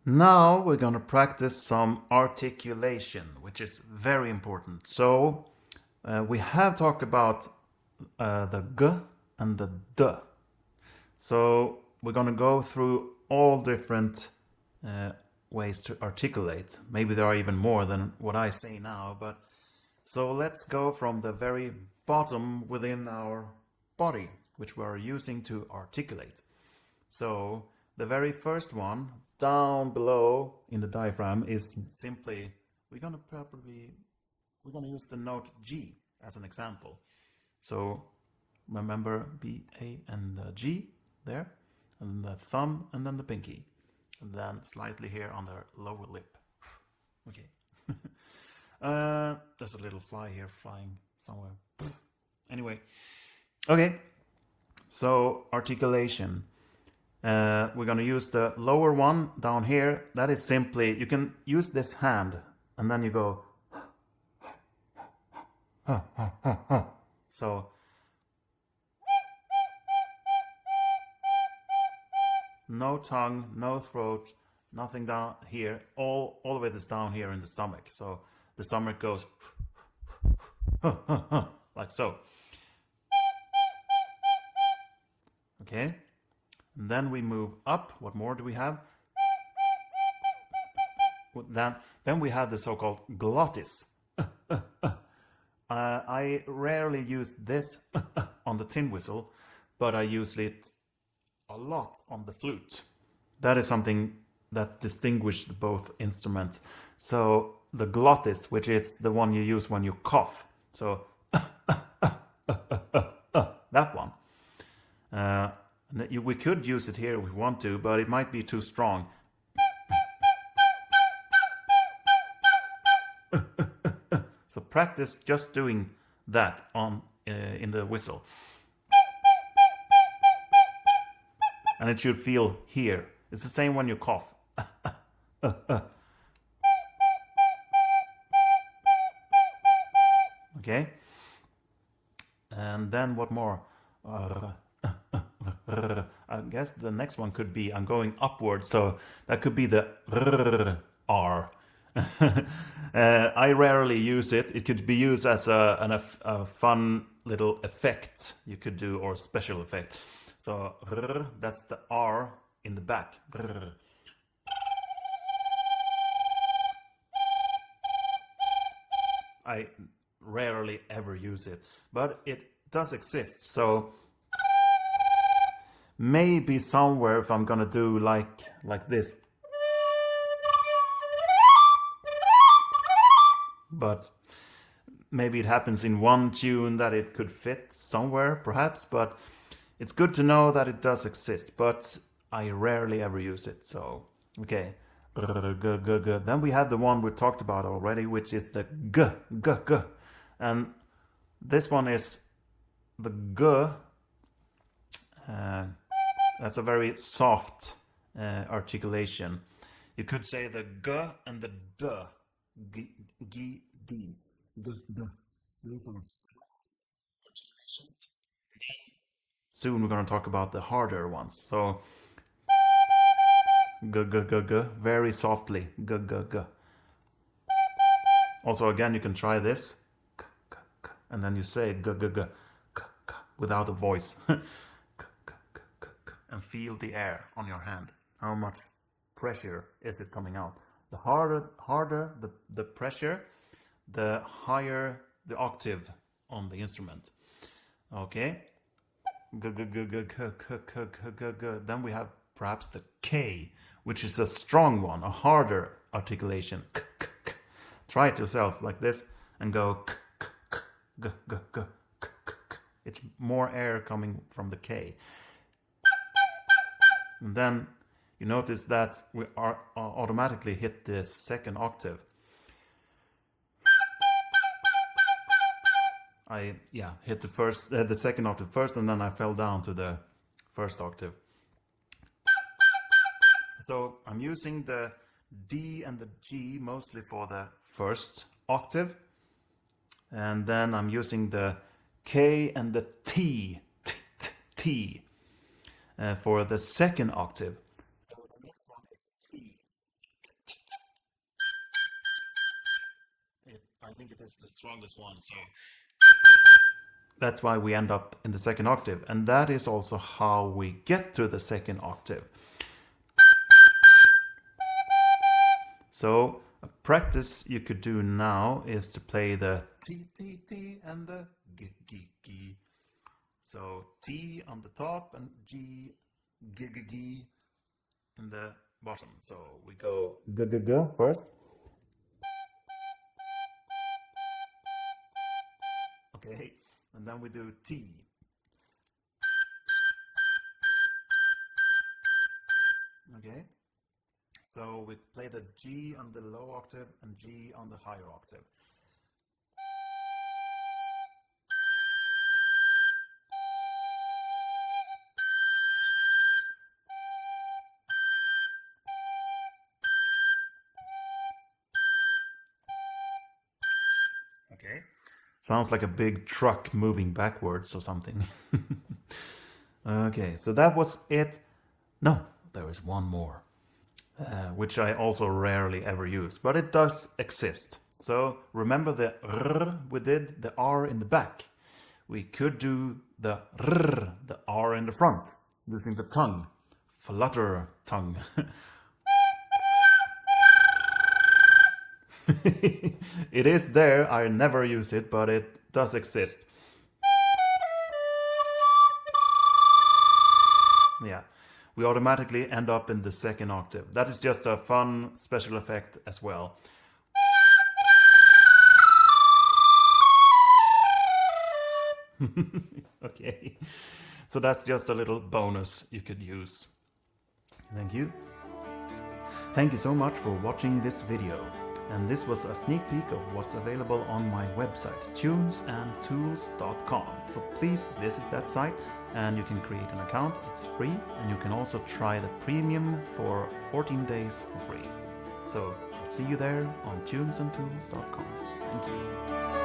Now we're going to practice some articulation, which is very important. So we have talked about the g and the d. So we're going to go through all different ways to articulate. Maybe there are even more than what I say now, but so let's go from the very bottom within our body, which we are using to articulate. So the very first one down below in the diaphragm is simply we're gonna use the note G as an example. So remember B, A, and G there, and the thumb, and then the pinky, and then slightly here on the lower lip. Okay. There's a little fly here flying somewhere. Anyway, okay. So articulation. We're going to use the lower one down here. That is simply, you can use this hand and then you go so no tongue, no throat, nothing down here. All of it is down here in the stomach. So the stomach goes like so. Okay. And then we move up. What more do we have? Then we have the so-called glottis. I rarely use this on the tin whistle, but I use it a lot on the flute. That is something that distinguishes both instruments. So the glottis, which is the one you use when you cough. So that one. We could use it here if we want to, but it might be too strong. So practice just doing that on in the whistle. And it should feel here. It's the same when you cough. Okay? And then what more? I guess the next one could be, I'm going upward, so that could be the R. I rarely use it. It could be used as a fun little effect you could do, or special effect. So that's the R in the back. I rarely ever use it, but it does exist. So maybe somewhere if I'm gonna do like this, but maybe it happens in one tune that it could fit somewhere perhaps, but it's good to know that it does exist, but I rarely ever use it. So okay, then we have the one we talked about already, which is the g, and this one is the g. That's a very soft articulation. You could say the g and the d. G, d. D. These are articulations. Soon we're going to talk about the harder ones. So g, very softly. G. Also, again, you can try this, and then you say g, without a voice. And feel the air on your hand. How much pressure is it coming out? The harder the pressure, the higher the octave on the instrument. Okay. Then we have perhaps the K, which is a strong one, a harder articulation. Try it yourself like this and go. It's more air coming from the K. And then you notice that we are automatically hit this second octave. I hit the second octave first, and then I fell down to the first octave. So I'm using the D and the G mostly for the first octave, and then I'm using the K and the T for the second octave. So the next one is T. is the strongest one, so that's why we end up in the second octave, and that is also how we get to the second octave. So a practice you could do now is to play the T, T, T and the G, G, G. So T on the top and G, G, G, G in the bottom. So we go G, G, G first. Okay, and then we do T. Okay, so we play the G on the low octave and G on the higher octave. Okay, sounds like a big truck moving backwards or something. Okay, so that was it. No, there is one more, which I also rarely ever use, but it does exist. So remember the R we did, the R in the back. We could do the R, the R in the front, using the tongue, flutter tongue. It is there, I never use it, but it does exist. Yeah, we automatically end up in the second octave. That is just a fun special effect as well. Okay, so that's just a little bonus you could use. Thank you. Thank you so much for watching this video. And this was a sneak peek of what's available on my website, tunesandtools.com. So please visit that site and you can create an account. It's free, and you can also try the premium for 14 days for free. So I'll see you there on tunesandtools.com. Thank you.